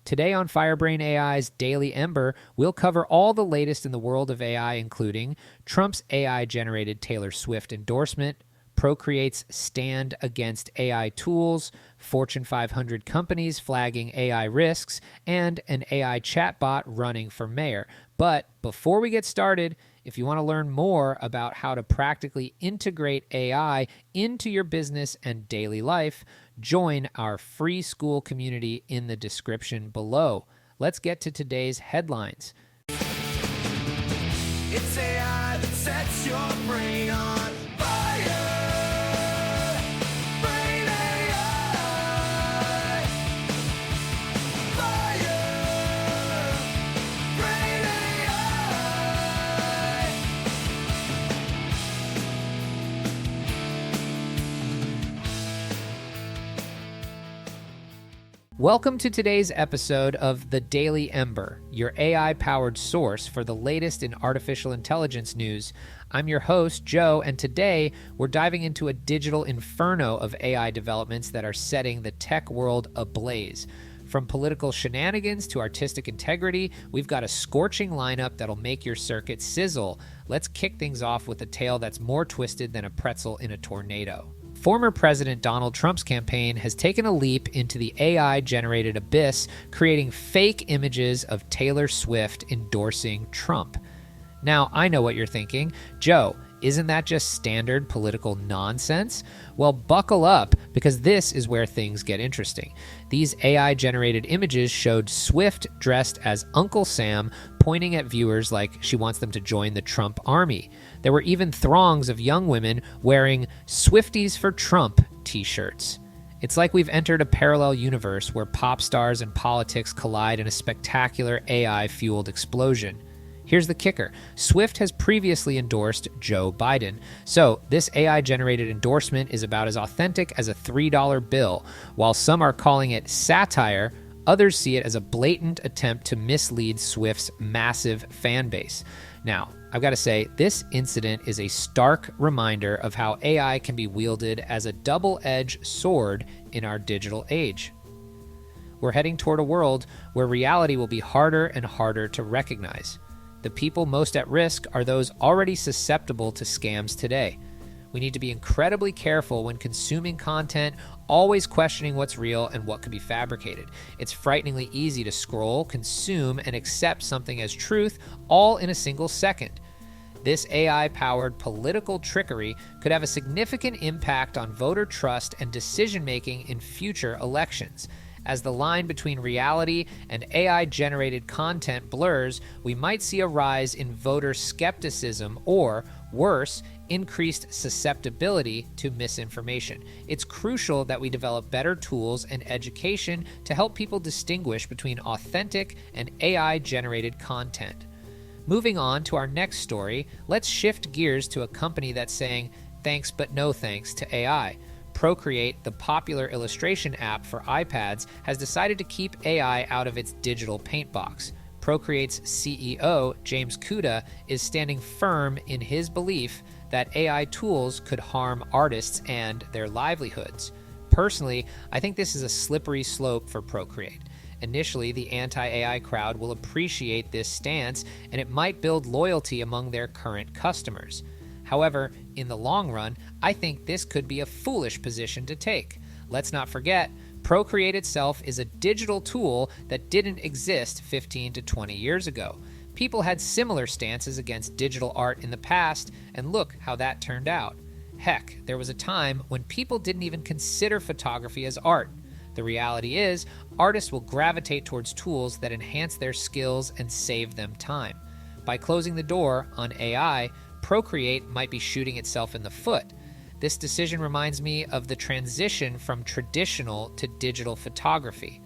Today on Firebrain AI's Daily Ember, we'll cover all the latest in the world of AI, including Trump's AI-generated Taylor Swift endorsement, Procreate's stand against AI tools, Fortune 500 companies flagging AI risks, and an AI chatbot running for mayor. But before we get started, if you want to learn more about how to practically integrate AI into your business and daily life, join our free school community in the description below. Let's get to today's headlines. It's AI that sets your brain on fire. Brain AI. Fire. Brain AI. Welcome to today's episode of The Daily Ember, your AI-powered source for the latest in artificial intelligence news. I'm your host, Joe, and today we're diving into a digital inferno of AI developments that are setting the tech world ablaze. From political shenanigans to artistic integrity, we've got a scorching lineup that'll make your circuit sizzle. Let's kick things off with a tale that's more twisted than a pretzel in a tornado. Former President Donald Trump's campaign has taken a leap into the AI-generated abyss, creating fake images of Taylor Swift endorsing Trump. Now, I know what you're thinking. Joe, isn't that just standard political nonsense? Well, buckle up, because this is where things get interesting. These AI-generated images showed Swift dressed as Uncle Sam, pointing at viewers like she wants them to join the Trump army. There were even throngs of young women wearing Swifties for Trump t-shirts. It's like we've entered a parallel universe where pop stars and politics collide in a spectacular AI-fueled explosion. Here's the kicker. Swift has previously endorsed Joe Biden. So this AI-generated endorsement is about as authentic as a $3 bill. While some are calling it satire, others see it as a blatant attempt to mislead Swift's massive fan base. Now, I've got to say, this incident is a stark reminder of how AI can be wielded as a double-edged sword in our digital age. We're heading toward a world where reality will be harder and harder to recognize. The people most at risk are those already susceptible to scams today. We need to be incredibly careful when consuming content, always questioning what's real and what could be fabricated. It's frighteningly easy to scroll, consume, and accept something as truth, all in a single second. This AI-powered political trickery could have a significant impact on voter trust and decision-making in future elections. As the line between reality and AI-generated content blurs, we might see a rise in voter skepticism or, worse, increased susceptibility to misinformation. It's crucial that we develop better tools and education to help people distinguish between authentic and AI-generated content. Moving on to our next story, let's shift gears to a company that's saying thanks but no thanks to AI. Procreate, the popular illustration app for iPads, has decided to keep AI out of its digital paint box. Procreate's CEO, James Kuda, is standing firm in his belief that AI tools could harm artists and their livelihoods. Personally, I think this is a slippery slope for Procreate. Initially, the anti-AI crowd will appreciate this stance, and it might build loyalty among their current customers. However, in the long run, I think this could be a foolish position to take. Let's not forget, Procreate itself is a digital tool that didn't exist 15 to 20 years ago. People had similar stances against digital art in the past, and look how that turned out. Heck, there was a time when people didn't even consider photography as art. The reality is, artists will gravitate towards tools that enhance their skills and save them time. By closing the door on AI, Procreate might be shooting itself in the foot. This decision reminds me of the transition from traditional to digital photography.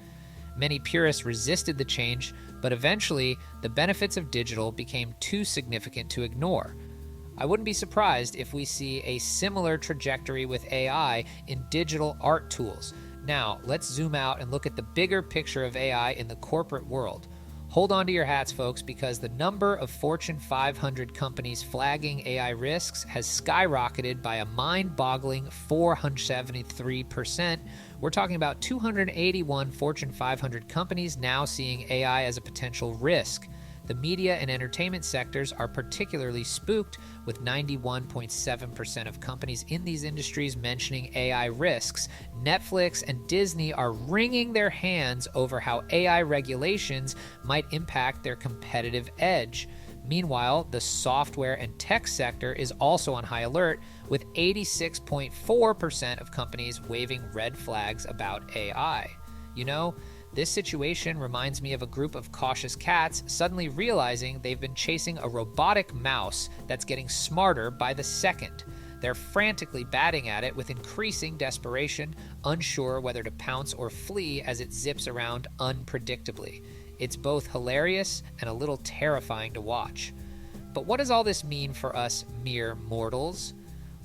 Many purists resisted the change, but eventually the benefits of digital became too significant to ignore. I wouldn't be surprised if we see a similar trajectory with AI in digital art tools. Now, let's zoom out and look at the bigger picture of AI in the corporate world. Hold on to your hats, folks, because the number of Fortune 500 companies flagging AI risks has skyrocketed by a mind-boggling 473%, we're talking about 281 Fortune 500 companies now seeing AI as a potential risk. The media and entertainment sectors are particularly spooked, with 91.7% of companies in these industries mentioning AI risks. Netflix and Disney are wringing their hands over how AI regulations might impact their competitive edge. Meanwhile, the software and tech sector is also on high alert, with 86.4% of companies waving red flags about AI. You know, this situation reminds me of a group of cautious cats suddenly realizing they've been chasing a robotic mouse that's getting smarter by the second. They're frantically batting at it with increasing desperation, unsure whether to pounce or flee as it zips around unpredictably. It's both hilarious and a little terrifying to watch. But what does all this mean for us mere mortals?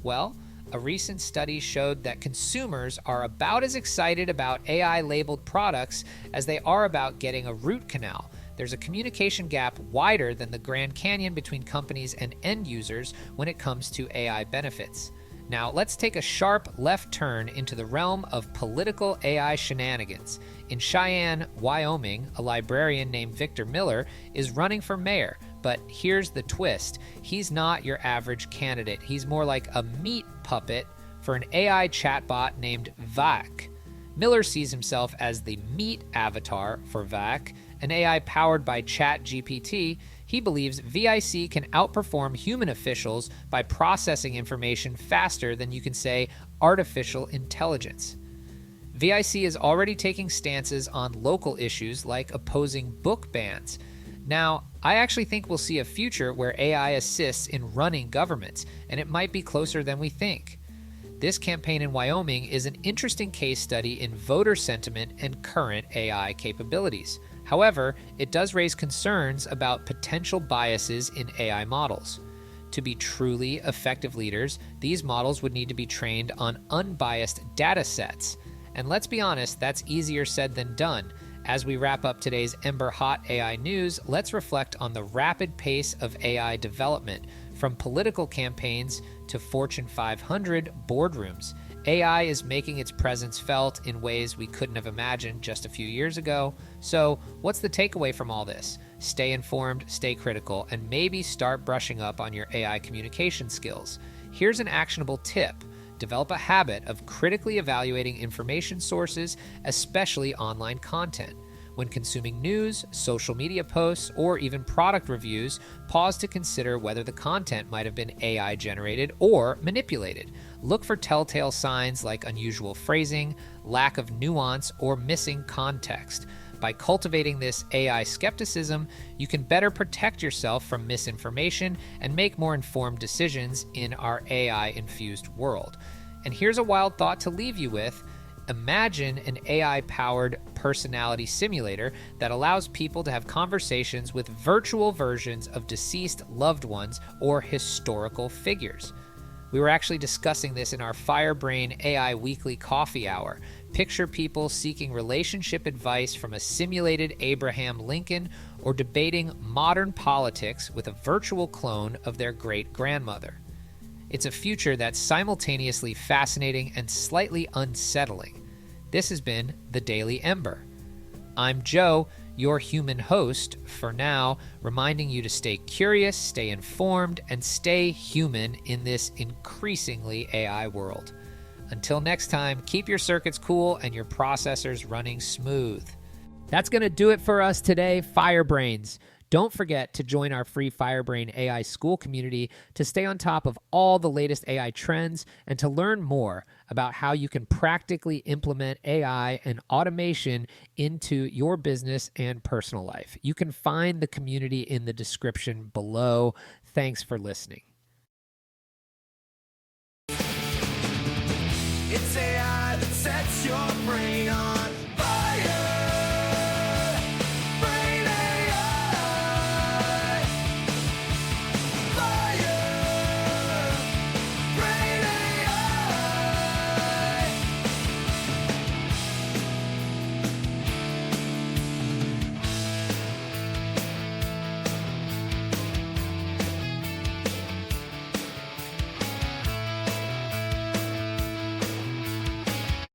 Well, a recent study showed that consumers are about as excited about AI-labeled products as they are about getting a root canal. There's a communication gap wider than the Grand Canyon between companies and end users when it comes to AI benefits. Now, let's take a sharp left turn into the realm of political AI shenanigans. In Cheyenne, Wyoming, a librarian named Victor Miller is running for mayor. But here's the twist. He's not your average candidate. He's more like a meat puppet for an AI chatbot named VAC. Miller sees himself as the meat avatar for VAC, an AI powered by ChatGPT. He believes VIC can outperform human officials by processing information faster than you can say artificial intelligence. VIC is already taking stances on local issues like opposing book bans. Now, I actually think we'll see a future where AI assists in running governments, and it might be closer than we think. This campaign in Wyoming is an interesting case study in voter sentiment and current AI capabilities. However, it does raise concerns about potential biases in AI models. To be truly effective leaders, these models would need to be trained on unbiased data sets. And let's be honest, that's easier said than done. As we wrap up today's Ember Hot AI news, let's reflect on the rapid pace of AI development, from political campaigns to Fortune 500 boardrooms. AI is making its presence felt in ways we couldn't have imagined just a few years ago. So, what's the takeaway from all this? Stay informed, stay critical, and maybe start brushing up on your AI communication skills. Here's an actionable tip. Develop a habit of critically evaluating information sources, especially online content. When consuming news, social media posts, or even product reviews, pause to consider whether the content might have been AI generated or manipulated. Look for telltale signs like unusual phrasing, lack of nuance, or missing context. By cultivating this AI skepticism, you can better protect yourself from misinformation and make more informed decisions in our AI-infused world. And here's a wild thought to leave you with. Imagine an AI-powered personality simulator that allows people to have conversations with virtual versions of deceased loved ones or historical figures. We were actually discussing this in our Firebrain AI Weekly Coffee Hour. Picture people seeking relationship advice from a simulated Abraham Lincoln or debating modern politics with a virtual clone of their great-grandmother. It's a future that's simultaneously fascinating and slightly unsettling. This has been The Daily Ember. I'm Joe, your human host, for now, reminding you to stay curious, stay informed, and stay human in this increasingly AI world. Until next time, keep your circuits cool and your processors running smooth. That's going to do it for us today, Firebrains. Don't forget to join our free Firebrain AI school community to stay on top of all the latest AI trends and to learn more about how you can practically implement AI and automation into your business and personal life. You can find the community in the description below. Thanks for listening. It's